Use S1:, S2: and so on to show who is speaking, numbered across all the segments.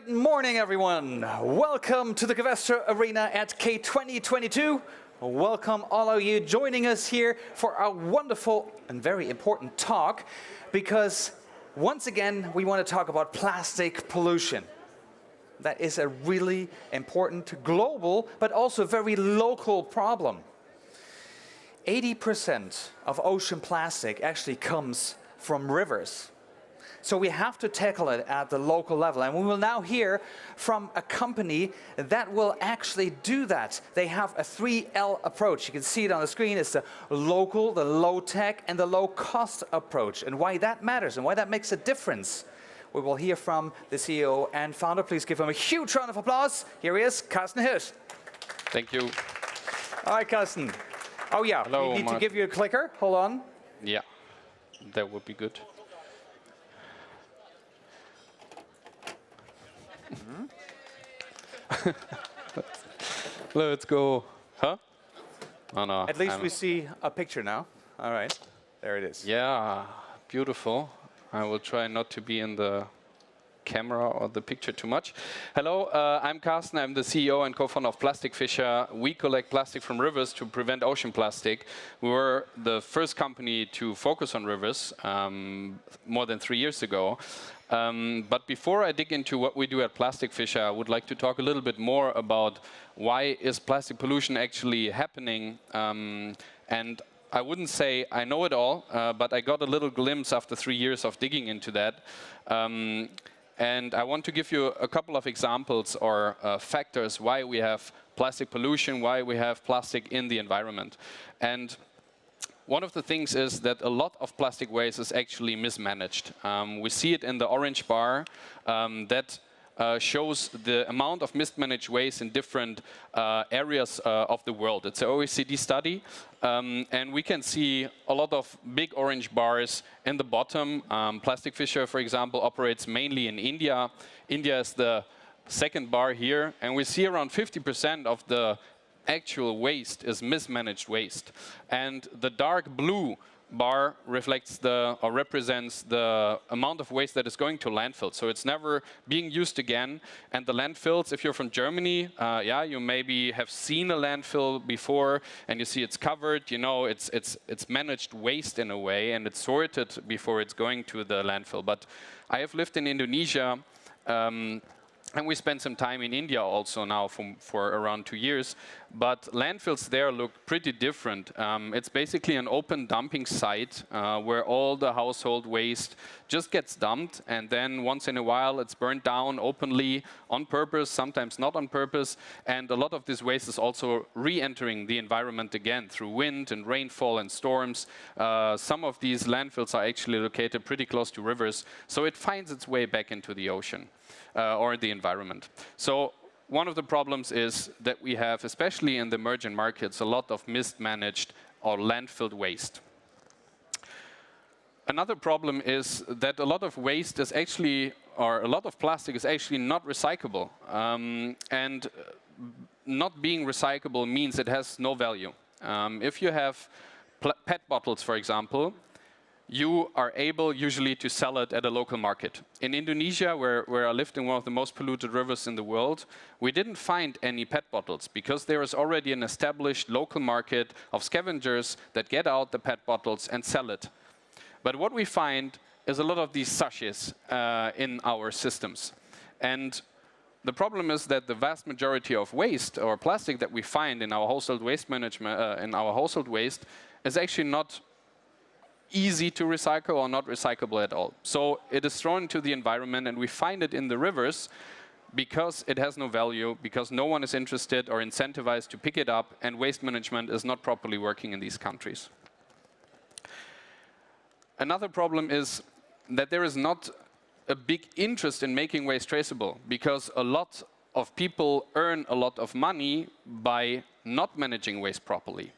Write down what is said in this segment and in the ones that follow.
S1: Good morning, everyone. Welcome to the Covestro Arena at K 2022. Welcome all of you joining us here for our wonderful and very important talk, because once again, we want to talk about plastic pollution. That is a really important global, but also very local problem. 80% of ocean plastic actually comes from rivers. So we have to tackle it at the local level. And we will now hear from a company that will actually do that. They have a 3L approach. You can see it on the screen. It's the local, the low-tech, and the low-cost approach, and why that matters and why that makes a difference. We will hear from the CEO and founder. Please give him a huge round of applause. Here he is, Carsten Hirsch.
S2: Thank you.
S1: All right, Carsten. Oh yeah,
S2: Hello,
S1: we need
S2: Mark.
S1: to give you a clicker. Hold on.
S2: Yeah, that would be good. Let's go. Huh? Oh, no.
S1: At least we see a picture now. All right, there it is.
S2: Yeah, beautiful. I will try not to be in the camera or the picture too much. Hello, I'm Carsten. I'm the CEO and co-founder of Plastic Fischer. We collect plastic from rivers to prevent ocean plastic. We were the first company to focus on rivers more than 3 years ago. But before I dig into what we do at Plastic Fischer, I would like to talk a little bit more about why is plastic pollution actually happening. And I wouldn't say I know it all, but I got a little glimpse after 3 years of digging into that. And I want to give you a couple of examples or factors why we have plastic pollution, why we have plastic in the environment. And one of the things is that a lot of plastic waste is actually mismanaged. We see it in the orange bar that shows the amount of mismanaged waste in different areas of the world. It's an OECD study, and we can see a lot of big orange bars in the bottom. Plastic Fischer, for example, operates mainly in India. India is the second bar here, and we see around 50% of the actual waste is mismanaged waste. And the dark blue bar reflects or represents the amount of waste that is going to landfill. So it's never being used again. And the landfills, if you're from Germany, yeah, you maybe have seen a landfill before, and you see it's covered. You know, it's managed waste in a way, and it's sorted before it's going to the landfill. But I have lived in Indonesia. And we spent some time in India also now for around 2 years. But landfills there look pretty different. It's basically an open dumping site where all the household waste just gets dumped. And then once in a while, it's burned down openly on purpose, sometimes not on purpose. And a lot of this waste is also re-entering the environment again through wind and rainfall and storms. Some of these landfills are actually located pretty close to rivers. So it finds its way back into the ocean. Or the environment. So one of the problems is that we have, especially in the emerging markets, a lot of mismanaged or landfilled waste. Another problem is that a lot of waste is actually, or a lot of plastic is actually not recyclable. And not being recyclable means it has no value. If you have PET bottles, for example, you are able usually to sell it at a local market. In Indonesia, where I lived in one of the most polluted rivers in the world, we didn't find any PET bottles because there is already an established local market of scavengers that get out the PET bottles and sell it. But what we find is a lot of these sachets in our systems. And the problem is that the vast majority of waste or plastic that we find in our household waste management, is actually not easy to recycle or not recyclable at all. So it is thrown into the environment, and we find it in the rivers because it has no value, because no one is interested or incentivized to pick it up, and waste management is not properly working in these countries. Another problem is that there is not a big interest in making waste traceable, because a lot of people earn a lot of money by not managing waste properly.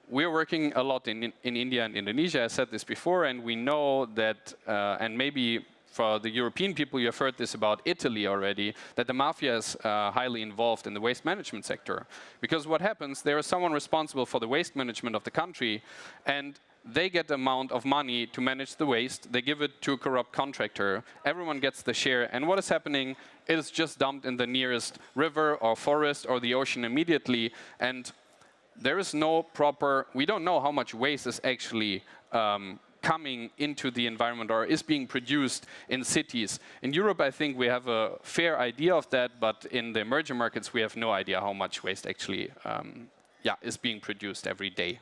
S2: We're working a lot in India and Indonesia. I said this before, and we know that, and maybe for the European people, you have heard this about Italy already, that the mafia is highly involved in the waste management sector. Because what happens, there is someone responsible for the waste management of the country, and they get the amount of money to manage the waste, they give it to a corrupt contractor, everyone gets the share, and what is happening? It is just dumped in the nearest river or forest or the ocean immediately, and there is no proper, we don't know how much waste is actually coming into the environment or is being produced in cities. In Europe, I think we have a fair idea of that, but in the emerging markets, we have no idea how much waste actually is being produced every day.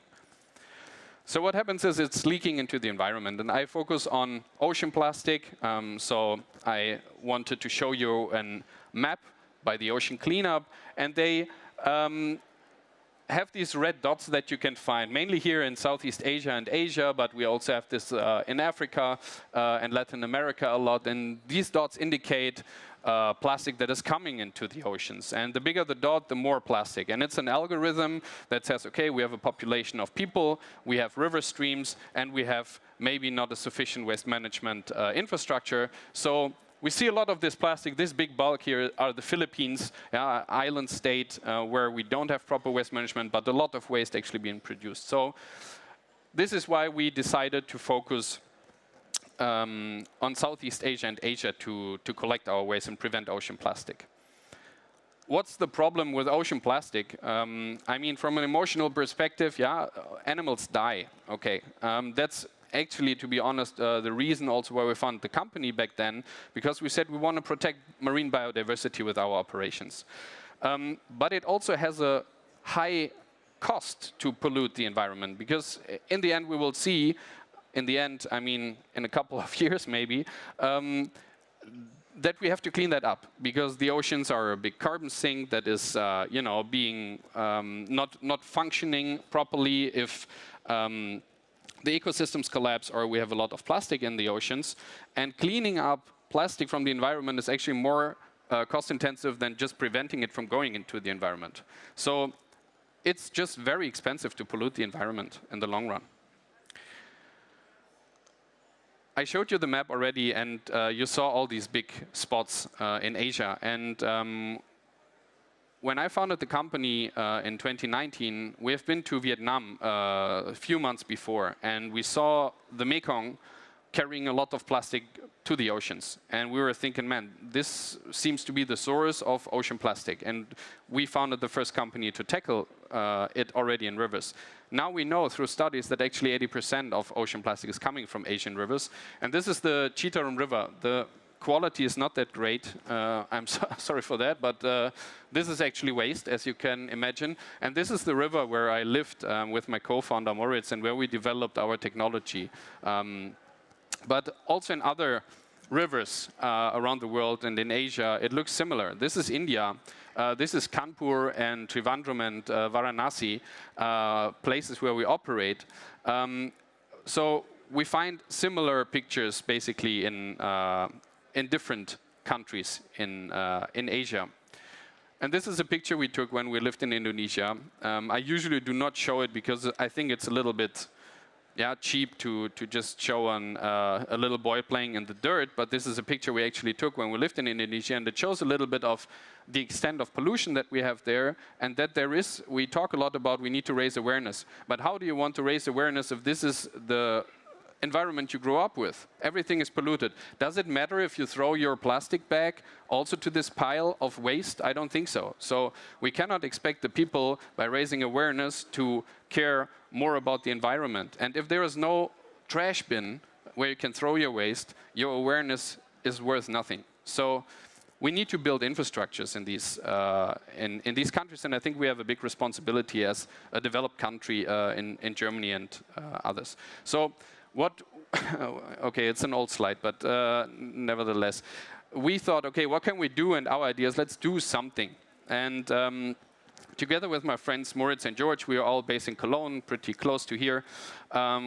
S2: So what happens is it's leaking into the environment, and I focus on ocean plastic. So I wanted to show you a map by the Ocean Cleanup, and they have these red dots that you can find, mainly here in Southeast Asia and Asia, but we also have this in Africa and Latin America a lot, and these dots indicate plastic that is coming into the oceans. And the bigger the dot, the more plastic. And it's an algorithm that says, okay, we have a population of people, we have river streams, and we have maybe not a sufficient waste management infrastructure. So we see a lot of this plastic. This big bulk here are the Philippines, island state where we don't have proper waste management, but a lot of waste actually being produced. So this is why we decided to focus on Southeast Asia and Asia to collect our waste and prevent ocean plastic. What's the problem with ocean plastic? I mean, from an emotional perspective, animals die. Okay, that's actually, to be honest, the reason also why we founded the company back then, because we said we want to protect marine biodiversity with our operations. But it also has a high cost to pollute the environment, because in the end we will see, in the end, I mean, in a couple of years maybe, that we have to clean that up, because the oceans are a big carbon sink that is, you know, being not functioning properly if the ecosystems collapse or we have a lot of plastic in the oceans. And cleaning up plastic from the environment is actually more cost-intensive than just preventing it from going into the environment. So it's just very expensive to pollute the environment in the long run. I showed you the map already, and you saw all these big spots in Asia. And when I founded the company in 2019, we have been to Vietnam a few months before, and we saw the Mekong carrying a lot of plastic to the oceans. And we were thinking, man, this seems to be the source of ocean plastic. And we founded the first company to tackle it already in rivers. Now we know through studies that actually 80% of ocean plastic is coming from Asian rivers. And this is the Chitarum River. The quality is not that great. I'm sorry for that, but this is actually waste, as you can imagine. And this is the river where I lived with my co-founder Moritz, and where we developed our technology. But also in other rivers around the world and in Asia, it looks similar. This is India. This is Kanpur and Trivandrum and Varanasi, places where we operate. So we find similar pictures basically in different countries in Asia. And this is a picture we took when we lived in Indonesia. I usually do not show it because I think it's a little bit cheap to just show a little boy playing in the dirt, but this is a picture we actually took when we lived in Indonesia, and it shows a little bit of the extent of pollution that we have there, and that there is, we talk a lot about we need to raise awareness. But how do you want to raise awareness if this is the environment you grow up with? Everything is polluted. Does it matter if you throw your plastic bag also to this pile of waste? I don't think so. So we cannot expect the people, by raising awareness, to care more about the environment. And if there is no trash bin where you can throw your waste, your awareness is worth nothing. So we need to build infrastructures in these countries, and I think we have a big responsibility as a developed country in Germany and others. So okay, it's an old slide, but nevertheless, we thought, okay, what can we do? And our idea is, let's do something. And together with my friends Moritz and George, we are all based in Cologne, pretty close to here.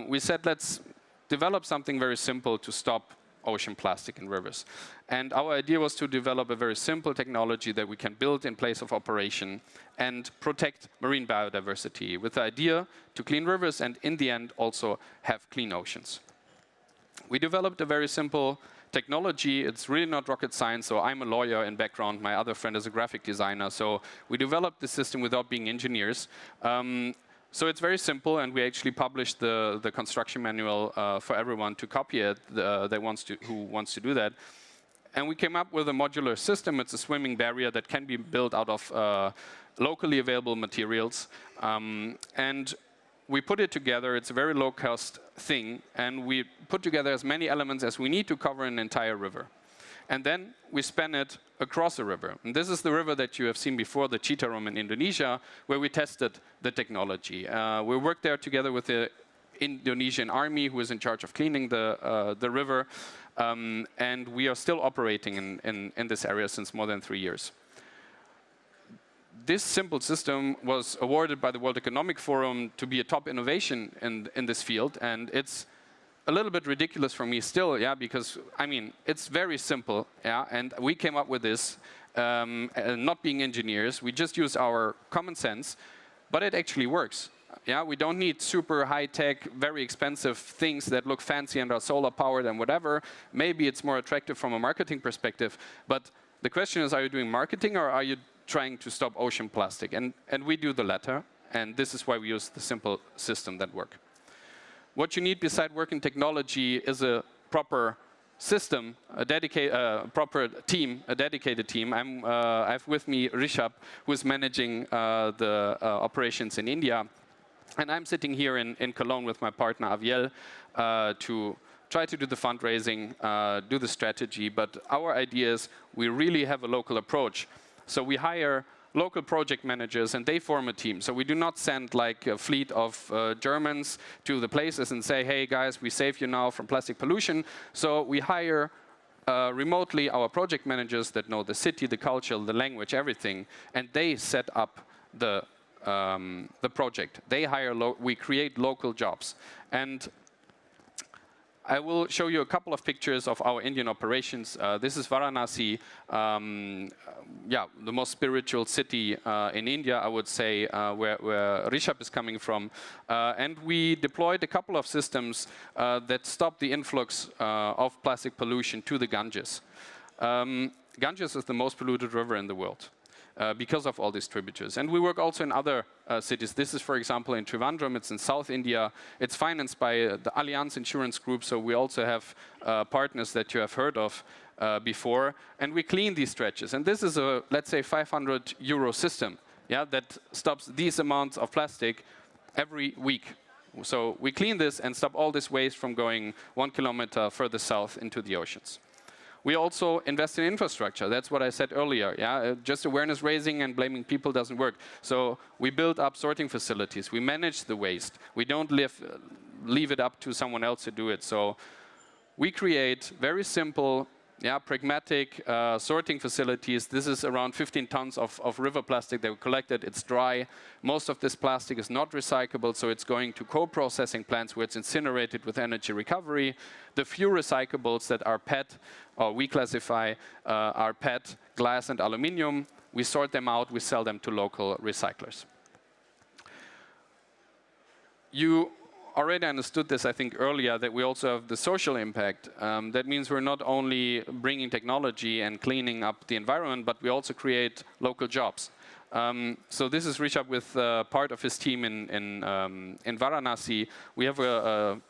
S2: We said, let's develop something very simple to stop ocean plastic in rivers. And our idea was to develop a very simple technology that we can build in place of operation and protect marine biodiversity, with the idea to clean rivers and in the end also have clean oceans. We developed a very simple technology. It's really not rocket science. So I'm a lawyer in background. My other friend is a graphic designer. So we developed the system without being engineers. So it's very simple, and we actually published the construction manual for everyone to copy it who wants to do that. And we came up with a modular system. It's a swimming barrier that can be built out of locally available materials. And we put it together. It's a very low-cost thing. And we put together as many elements as we need to cover an entire river. And then we span it across a river. And this is the river that you have seen before, the Citarum in Indonesia, where we tested the technology. We worked there together with the Indonesian army, who is in charge of cleaning the river. And we are still operating in this area since more than 3 years. This simple system was awarded by the World Economic Forum to be a top innovation in this field. And it's a little bit ridiculous for me still, yeah, because, I mean, it's very simple, yeah, and we came up with this, not being engineers, we just use our common sense, but it actually works. Yeah, we don't need super high-tech, very expensive things that look fancy and are solar-powered and whatever. Maybe it's more attractive from a marketing perspective, but the question is, are you doing marketing or are you trying to stop ocean plastic? And we do the latter, and this is why we use the simple system that works. What you need beside working technology is a proper system, a proper team, a dedicated team. I have with me Rishabh, who is managing the operations in India. And I'm sitting here in Cologne with my partner Aviel to try to do the fundraising, do the strategy. But our idea is we really have a local approach. So we hire local project managers, and they form a team. So we do not send like a fleet of Germans to the places and say, hey guys, we save you now from plastic pollution. So we hire remotely our project managers that know the city, the culture, the language, everything, and they set up the project. They hire, we create local jobs. And I will show you a couple of pictures of our Indian operations. This is Varanasi, yeah, the most spiritual city in India, I would say, where Rishabh is coming from. And we deployed a couple of systems that stop the influx of plastic pollution to the Ganges. Ganges is the most polluted river in the world. Because of all these tributaries. And we work also in other cities. This is, for example, in Trivandrum. It's in South India. It's financed by the Allianz Insurance Group, so we also have partners that you have heard of before. And we clean these stretches. And this is a, let's say, 500 euro system, yeah, that stops these amounts of plastic every week. So we clean this and stop all this waste from going 1 kilometer further south into the oceans. We also invest in infrastructure. That's what I said earlier. Yeah? Just awareness raising and blaming people doesn't work. So we build up sorting facilities. We manage the waste. We don't leave it up to someone else to do it. So we create very simple, yeah, pragmatic sorting facilities. This is around 15 tons of river plastic that we collected. It's dry. Most of this plastic is not recyclable, so it's going to co-processing plants where it's incinerated with energy recovery. The few recyclables that are PET, or we classify, are PET, glass, and aluminium. We sort them out. We sell them to local recyclers. You already understood this, I think, earlier, that we also have the social impact. That means we're not only bringing technology and cleaning up the environment, but we also create local jobs. So this is Rishabh with part of his team in Varanasi. We have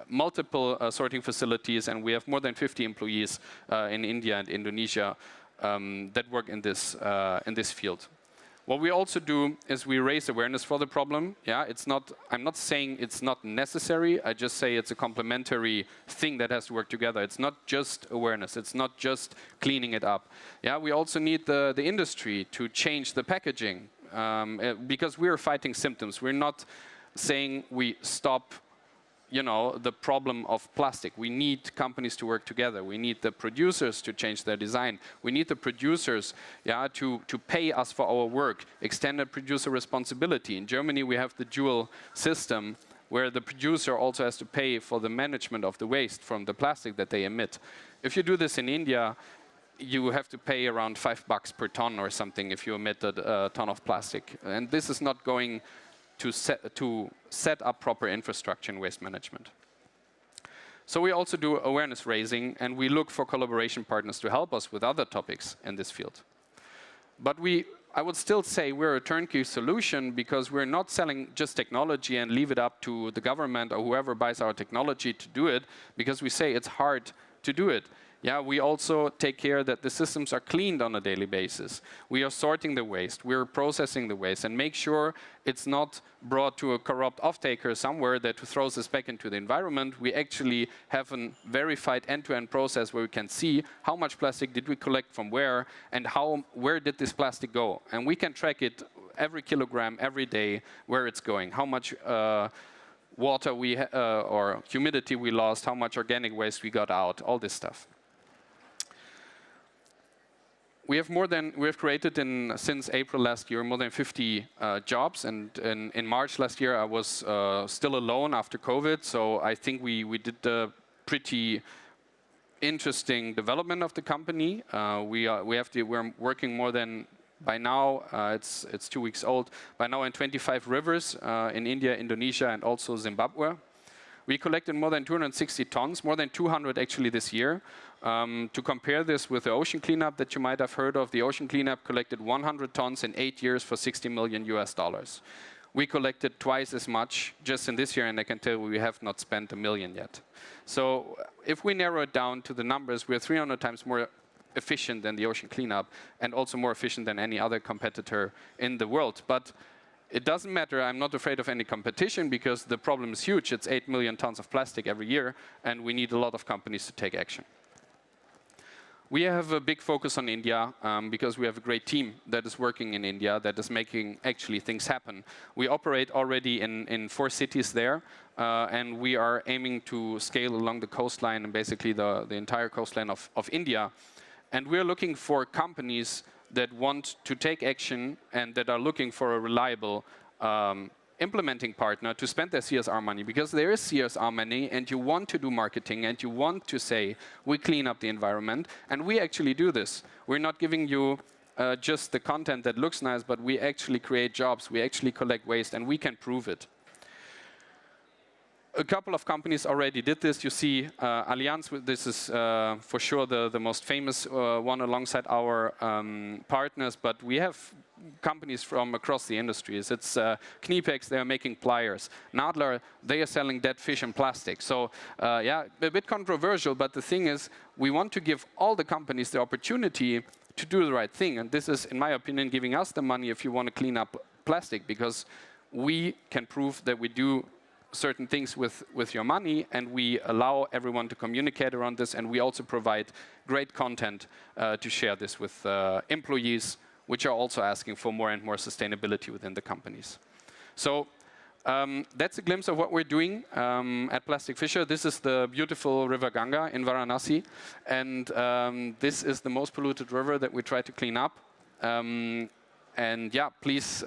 S2: multiple sorting facilities, and we have more than 50 employees in India and Indonesia that work in this field. What we also do is we raise awareness for the problem. Yeah, it's not, I'm not saying it's not necessary. I just say it's a complementary thing that has to work together. It's not just awareness. It's not just cleaning it up. Yeah, we also need the industry to change the packaging because we're fighting symptoms. We're not saying we stop, you know, the problem of plastic. We need companies to work together. We need the producers to change their design. We need the producers, yeah, to pay us for our work. Extended producer responsibility. In Germany, we have the dual system where the producer also has to pay for the management of the waste from the plastic that they emit. If you do this in India, you have to pay around $5 per ton or something if you emit a ton of plastic. And this is not going to set up proper infrastructure in waste management. So we also do awareness raising, and we look for collaboration partners to help us with other topics in this field. But we I would still say we're a turnkey solution because we're not selling just technology and leave it up to the government or whoever buys our technology to do it, because we say it's hard to do it. Yeah, we also take care that the systems are cleaned on a daily basis. We are sorting the waste, we're processing the waste, and make sure it's not brought to a corrupt off-taker somewhere that throws this back into the environment. We actually have a verified end-to-end process where we can see how much plastic did we collect from where, and where did this plastic go. And we can track it every kilogram, every day, where it's going, how much water or humidity we lost, how much organic waste we got out, all this stuff. We have created since April last year more than 50 jobs, and in March last year I was still alone after COVID, so I think we did a pretty interesting development of the company. We're working more than, by now it's 2 weeks old, by now in 25 rivers in India, Indonesia, and also Zimbabwe. We collected more than 260 tons, more than 200 actually this year. To compare this with the ocean cleanup that you might have heard of, the ocean cleanup collected 100 tons in 8 years for $60 million US. We collected twice as much just in this year, and I can tell you we have not spent $1 million yet. So if we narrow it down to the numbers, we're 300 times more efficient than the ocean cleanup, and also more efficient than any other competitor in the world. But it doesn't matter, I'm not afraid of any competition, because the problem is huge. It's 8 million tons of plastic every year, and we need a lot of companies to take action. We have a big focus on India because we have a great team that is working in India that is making actually things happen. We operate already in 4 cities there, and we are aiming to scale along the coastline and basically the entire coastline of India. And we're looking for companies that want to take action and that are looking for a reliable implementing partner to spend their CSR money, because there is CSR money and you want to do marketing and you want to say, we clean up the environment, and we actually do this. We're not giving you just the content that looks nice, but we actually create jobs, we actually collect waste, and we can prove it. A couple of companies already did this. You see Allianz, this is for sure the most famous one alongside our partners, but we have companies from across the industries. It's Kniepex, they are making pliers. Nadler, they are selling dead fish and plastic. So yeah, a bit controversial, but the thing is, we want to give all the companies the opportunity to do the right thing. And this is, in my opinion, giving us the money if you want to clean up plastic, because we can prove that we do certain things with your money, and we allow everyone to communicate around this, and we also provide great content to share this with employees, which are also asking for more and more sustainability within the companies. So that's a glimpse of what we're doing at Plastic Fischer. This is the beautiful River Ganga in Varanasi, and this is the most polluted river that we try to clean up. And yeah, please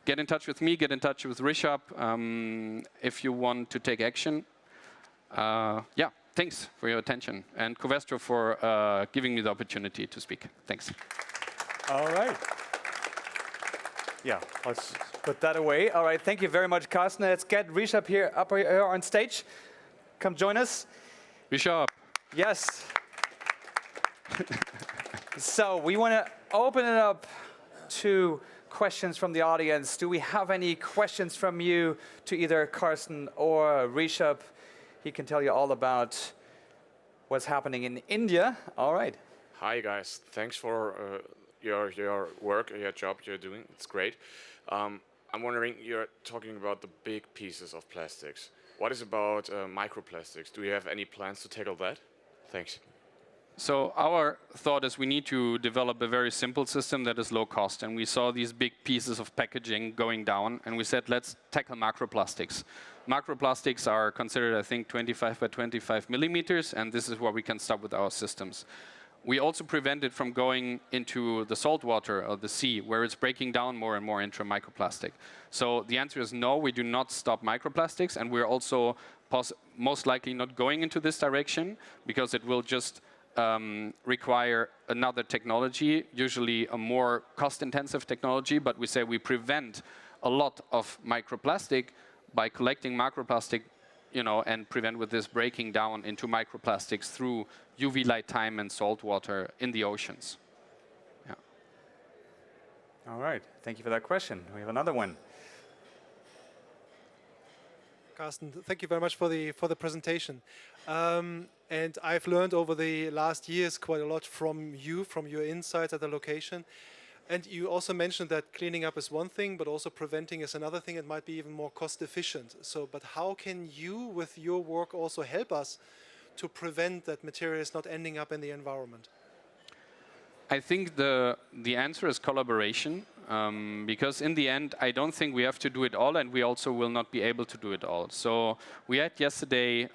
S2: get in touch with me, get in touch with Rishabh if you want to take action. Yeah, thanks for your attention, and Covestro for giving me the opportunity to speak. Thanks.
S1: All right. Yeah, let's put that away. All right, thank you very much, Carsten. Let's get Rishabh up here on stage. Come join us.
S2: Rishabh.
S1: Yes. So we want to open it up to questions from the audience. Do we have any questions from you to either Carsten or Rishabh? He can tell you all about what's happening in India. All right.
S3: Hi guys, thanks for your work, your job you're doing. It's great. I'm wondering, you're talking about the big pieces of plastics. What is about microplastics? Do you have any plans to tackle that? Thanks.
S2: So our thought is we need to develop a very simple system that is low cost, and we saw these big pieces of packaging going down, and we said, let's tackle macroplastics. Macroplastics are considered, I think, 25 by 25 millimeters, and this is where we can start with our systems. We also prevent it from going into the salt water or the sea, where it's breaking down more and more into microplastic. So the answer is no, we do not stop microplastics, and we're also most likely not going into this direction, because it will just require another technology, usually a more cost-intensive technology, but we say we prevent a lot of microplastic by collecting macroplastic, you know, and prevent with this breaking down into microplastics through UV light time and salt water in the oceans. Yeah.
S1: All right, thank you for that question. We have another one.
S4: Carsten, thank you very much for the presentation. And I've learned over the last years quite a lot from your insights at the location. And you also mentioned that cleaning up is one thing, but also preventing is another thing. It might be even more cost efficient. So, but how can you, with your work, also help us to prevent that material is not ending up in the environment?
S2: I think the answer is collaboration, because in the end, I don't think we have to do it all, and we also will not be able to do it all. So we had yesterday,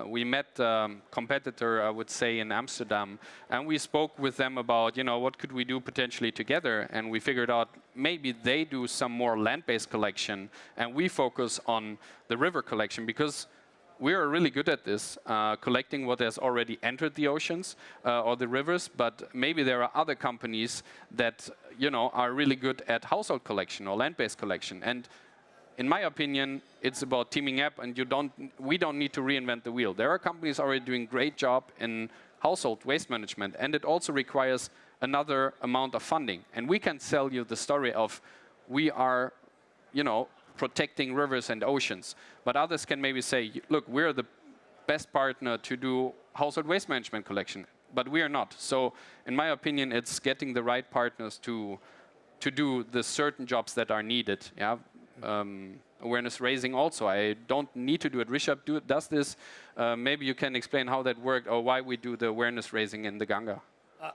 S2: we met a competitor, I would say, in Amsterdam, and we spoke with them about, what could we do potentially together, and we figured out maybe they do some more land-based collection, and we focus on the river collection, because we are really good at this, collecting what has already entered the oceans or the rivers, but maybe there are other companies that are really good at household collection or land-based collection. And in my opinion, it's about teaming up, and we don't need to reinvent the wheel. There are companies already doing great job in household waste management, and it also requires another amount of funding. And we can sell you the story of we are, protecting rivers and oceans. But others can maybe say, look, we're the best partner to do household waste management collection, but we are not. So in my opinion, it's getting the right partners to do the certain jobs that are needed. Yeah. Awareness raising also. I don't need to do it. Rishabh does this. Maybe you can explain how that worked or why we do the awareness raising in the Ganga.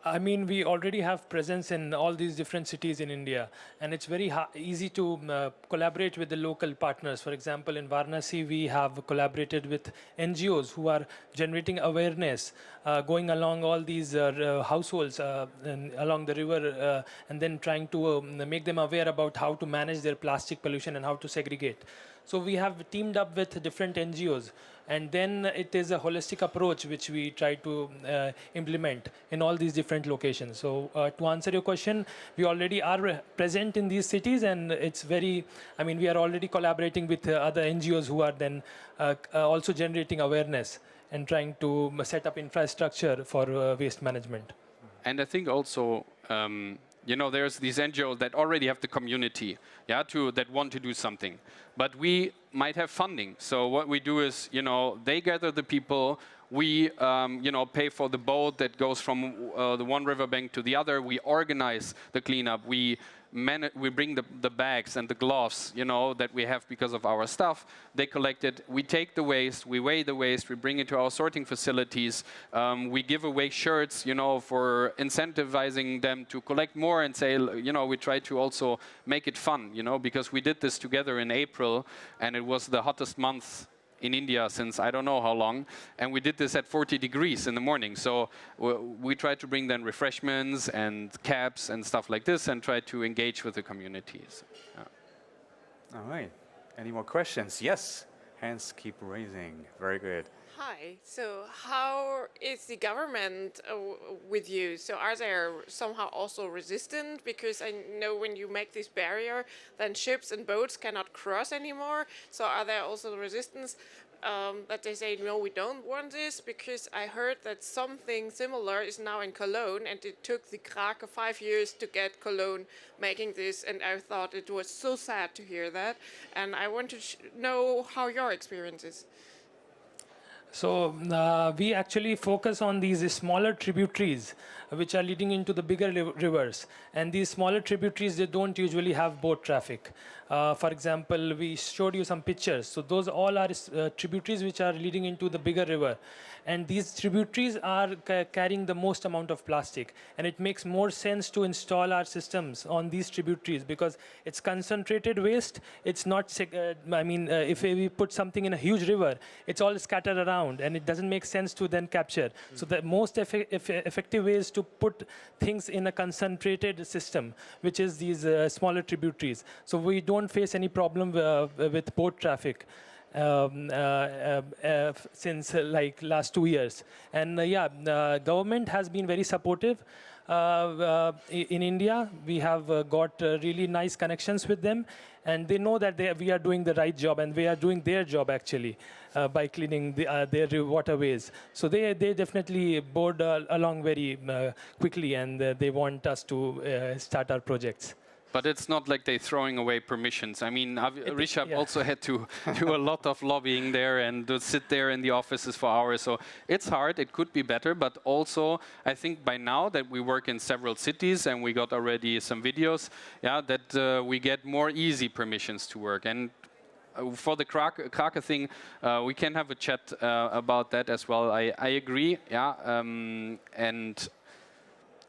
S5: I mean, we already have presence in all these different cities in India, and it's very easy to collaborate with the local partners. For example, in Varanasi, we have collaborated with NGOs who are generating awareness, going along all these households along the river, and then trying to make them aware about how to manage their plastic pollution and how to segregate. So we have teamed up with different NGOs, and then it is a holistic approach which we try to implement in all these different locations. So to answer your question, we already are present in these cities, and it's very, we are already collaborating with other NGOs who are then also generating awareness and trying to set up infrastructure for waste management.
S2: And I think also, there's these NGOs that already have the community, that want to do something. But we might have funding. So what we do is, they gather the people. We, pay for the boat that goes from the one riverbank to the other. We organize the cleanup. We bring the bags and the gloves, that we have because of our staff. They collect it. We take the waste. We weigh the waste. We bring it to our sorting facilities. We give away shirts, for incentivizing them to collect more and say, we try to also make it fun, because we did this together in April, and it was the hottest month in India since I don't know how long, and we did this at 40 degrees in the morning. So we try to bring then refreshments and caps and stuff like this and try to engage with the communities. Yeah.
S1: All right. Any more questions? Yes. Hands keep raising. Very good.
S6: Hi. So how is the government with you? So are they somehow also resistant? Because I know when you make this barrier, then ships and boats cannot cross anymore. So are there also resistance that they say, no, we don't want this? Because I heard that something similar is now in Cologne, and it took the Krake 5 years to get Cologne making this. And I thought it was so sad to hear that. And I want to know how your experience is.
S5: So we actually focus on these smaller tributaries which are leading into the bigger rivers. And these smaller tributaries, they don't usually have boat traffic. For example, we showed you some pictures. So those all are tributaries which are leading into the bigger river. And these tributaries are carrying the most amount of plastic. And it makes more sense to install our systems on these tributaries because it's concentrated waste. It's not, if we put something in a huge river, it's all scattered around and it doesn't make sense to then capture. So the most effective way is to put things in a concentrated system, which is these smaller tributaries. So we don't face any problem with boat traffic. Since last 2 years. And government has been very supportive. In India, we have got really nice connections with them, and they know that we are doing the right job, and we are doing their job actually by cleaning their waterways. So they definitely board along very quickly, and they want us to start our projects.
S2: But it's not like they're throwing away permissions. I mean, Rishabh also had to do a lot of lobbying there and to sit there in the offices for hours. So it's hard. It could be better. But also, I think by now that we work in several cities and we got already some videos, that we get more easy permissions to work. And for the Kraken thing, we can have a chat about that as well. I agree. And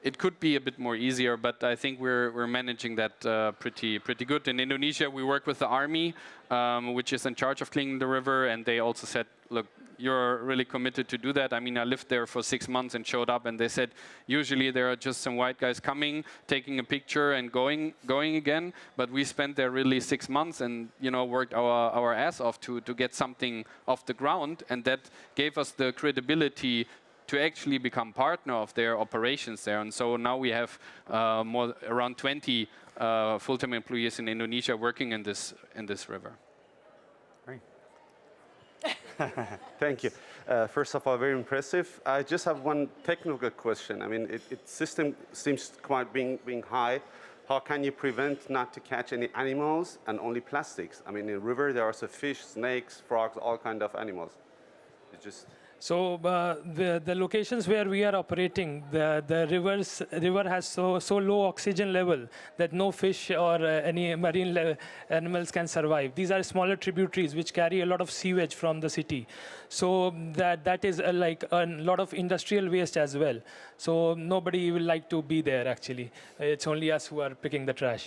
S2: it could be a bit more easier, but I think we're managing that pretty good. In Indonesia, we work with the army, which is in charge of cleaning the river, and they also said, look, you're really committed to do that. I mean, I lived there for 6 months and showed up, and they said, usually there are just some white guys coming, taking a picture and going again, but we spent there really 6 months and, worked our ass off to get something off the ground, and that gave us the credibility to actually become partner of their operations there. And so now we have around 20 full-time employees in Indonesia working in this river.
S7: Great. Thank you. First of all, very impressive. I just have one technical question. I mean, its system seems quite being high. How can you prevent not to catch any animals and only plastics? I mean, in the river there are also fish, snakes, frogs, all kind of animals. It just
S5: So the locations where we are operating, the river has so low oxygen level that no fish or any marine animals can survive. These are smaller tributaries which carry a lot of sewage from the city. So that is like a lot of industrial waste as well. So nobody will like to be there actually. It's only us who are picking the trash.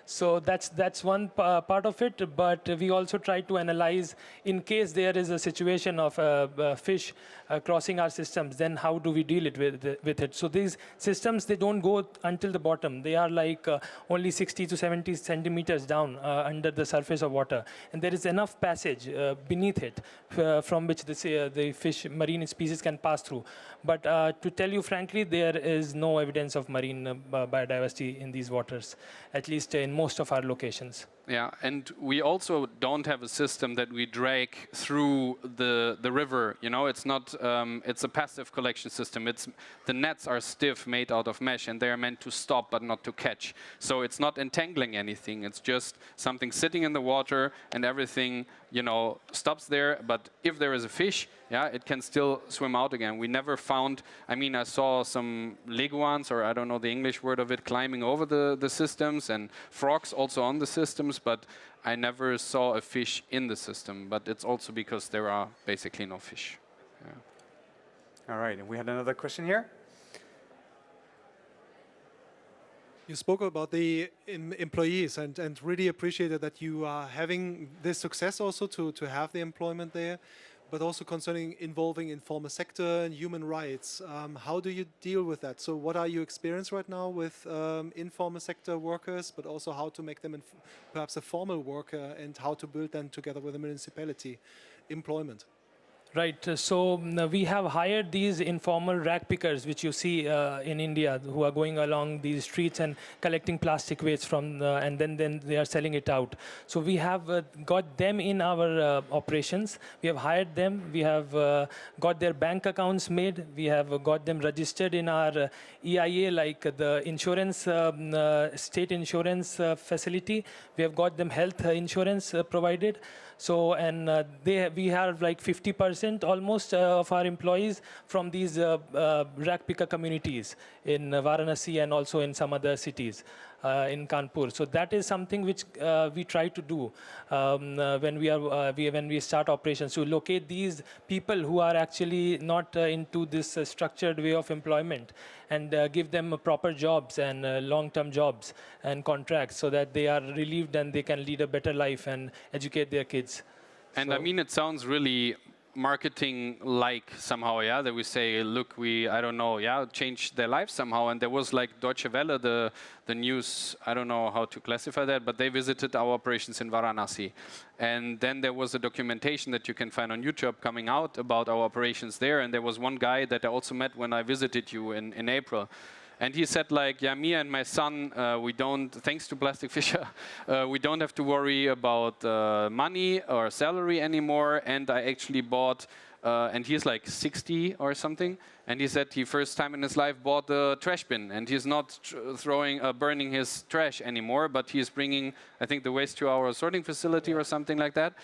S5: So that's one part of it. But we also try to analyze in case there is a situation of fish crossing our systems, then how do we deal with it? So these systems, they don't go until the bottom. They are like only 60 to 70 centimeters down under the surface of water. And there is enough passage beneath it from which the fish, marine species can pass through. But to tell you frankly, there is no evidence of marine biodiversity in these waters, at least in most of our locations.
S2: Yeah, and we also don't have a system that we drag through the river. It's not. It's a passive collection system. The nets are stiff, made out of mesh, and they are meant to stop but not to catch. So it's not entangling anything. It's just something sitting in the water, and everything stops there. But if there is a fish, it can still swim out again. We never found. I mean, I saw some leguans, or I don't know the English word of it, climbing over the systems, and frogs also on the systems. But I never saw a fish in the system. But it's also because there are basically no fish. Yeah.
S1: All right, and we had another question here.
S4: You spoke about the employees and really appreciated that you are having this success also to have the employment there, but also concerning involving informal sector and human rights. How do you deal with that? So what are your experience right now with informal sector workers, but also how to make them perhaps a formal worker and how to build them together with the municipality employment?
S5: Right. So we have hired these informal rag pickers, which you see in India, who are going along these streets and collecting plastic waste from, and then they are selling it out. So we have got them in our operations. We have hired them. We have got their bank accounts made. We have got them registered in our EIA, like the insurance, state insurance facility. We have got them health insurance provided. So, and we have like 50% almost of our employees from these rag picker communities in Varanasi and also in some other cities in Kanpur. So that is something which we try to do when we start operations, to locate these people who are actually not into this structured way of employment and give them proper jobs and long-term jobs and contracts so that they are relieved and they can lead a better life and educate their kids.
S2: And so, I mean, it sounds really marketing-like somehow, that we say, look, I don't know, change their lives somehow. And there was like Deutsche Welle, the news, I don't know how to classify that, but they visited our operations in Varanasi. And then there was a documentation that you can find on YouTube coming out about our operations there. And there was one guy that I also met when I visited you in April. And he said, like, me and my son, we don't, thanks to Plastic Fischer, we don't have to worry about money or salary anymore. And I actually bought and he's like 60 or something. And he said he first time in his life bought a trash bin, and he's not burning his trash anymore, but he's bringing, I think, the waste to our sorting facility or something like that.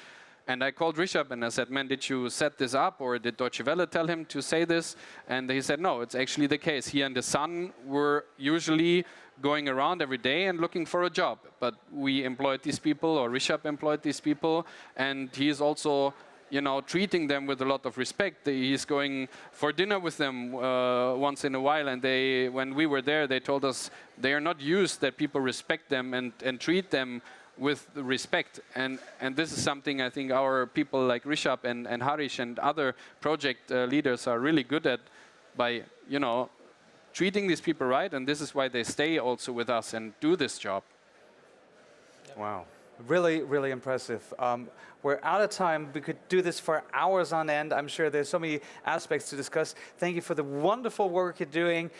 S2: And I called Rishabh and I said, man, did you set this up, or did Deutsche Welle tell him to say this? And he said, no, it's actually the case. He and his son were usually going around every day and looking for a job. But we employed these people, or Rishabh employed these people, and he is also, you know, treating them with a lot of respect. He's going for dinner with them once in a while, and when we were there, they told us they are not used that people respect them and treat them with respect. And this is something I think our people like Rishabh and Harish and other project leaders are really good at, by, you know, treating these people right, and this is why they stay also with us and do this job.
S1: Wow. Really, really impressive. We're out of time. We could do this for hours on end. I'm sure there's so many aspects to discuss. Thank you for the wonderful work you're doing.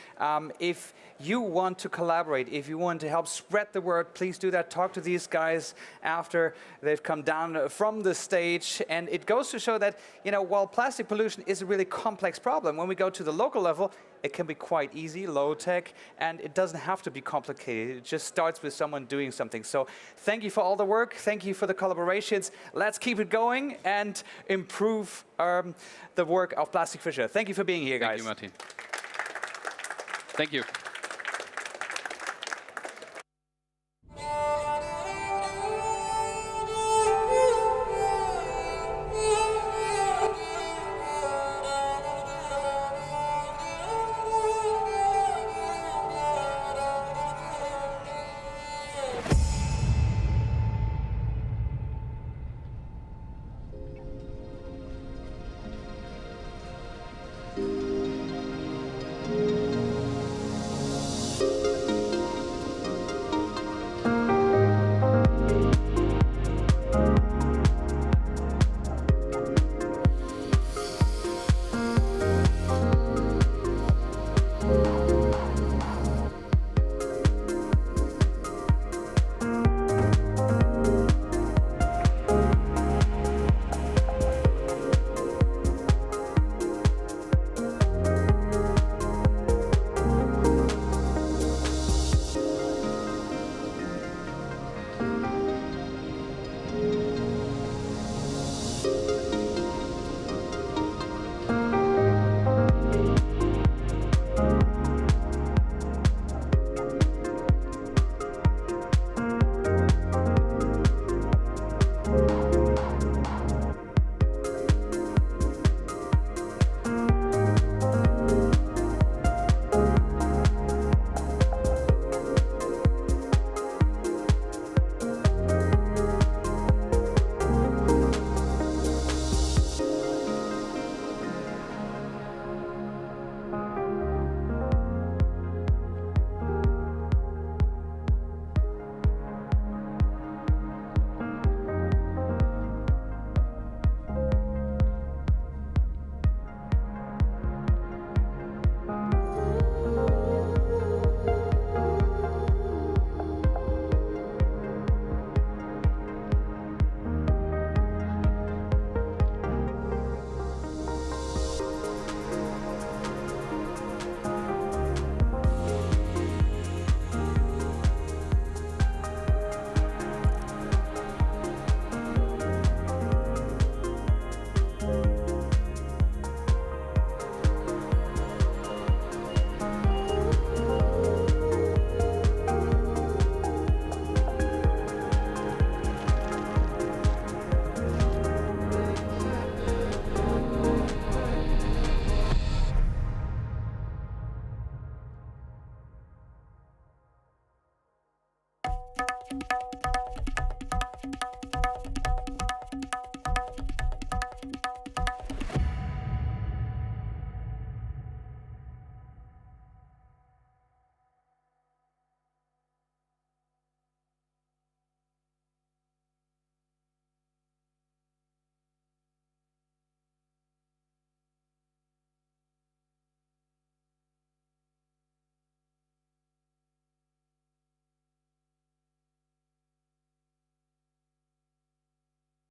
S1: If you want to collaborate, if you want to help spread the word, please do that. Talk to these guys after they've come down from the stage. And it goes to show that, you know, while plastic pollution is a really complex problem, when we go to the local level, it can be quite easy, low tech, and it doesn't have to be complicated. It just starts with someone doing something. So thank you for all the work. Thank you for the collaborations. Let's keep it going and improve the work of Plastic Fischer. Thank you for being here, guys.
S2: Thank you, Martin. Thank you.